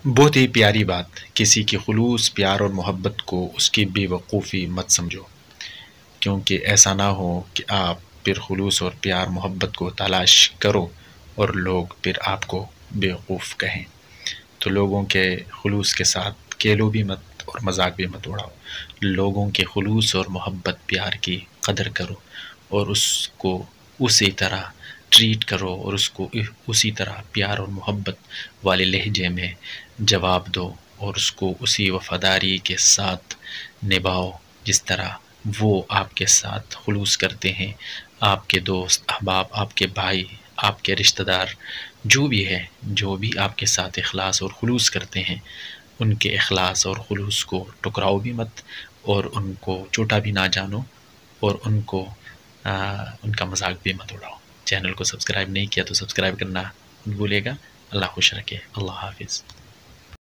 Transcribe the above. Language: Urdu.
بہت ہی پیاری بات، کسی کی خلوص پیار اور محبت کو اس کی بے وقوفی مت سمجھو، کیونکہ ایسا نہ ہو کہ آپ پھر خلوص اور پیار محبت کو تلاش کرو اور لوگ پھر آپ کو بیوقوف کہیں۔ تو لوگوں کے خلوص کے ساتھ کھیلو بھی مت اور مذاق بھی مت اڑاؤ، لوگوں کے خلوص اور محبت پیار کی قدر کرو اور اس کو اسی طرح ٹریٹ کرو اور اس کو اسی طرح پیار اور محبت والے لہجے میں جواب دو اور اس کو اسی وفاداری کے ساتھ نبھاؤ جس طرح وہ آپ کے ساتھ خلوص کرتے ہیں۔ آپ کے دوست احباب، آپ کے بھائی، آپ کے رشتہ دار، جو بھی ہے، جو بھی آپ کے ساتھ اخلاص اور خلوص کرتے ہیں، ان کے اخلاص اور خلوص کو ٹکراؤ بھی مت اور ان کو چھوٹا بھی نہ جانو اور ان کا مذاق بھی مت اڑاؤ۔ چینل کو سبسکرائب نہیں کیا تو سبسکرائب کرنا مت بھولے گا۔ اللہ خوش رکھے، اللہ حافظ۔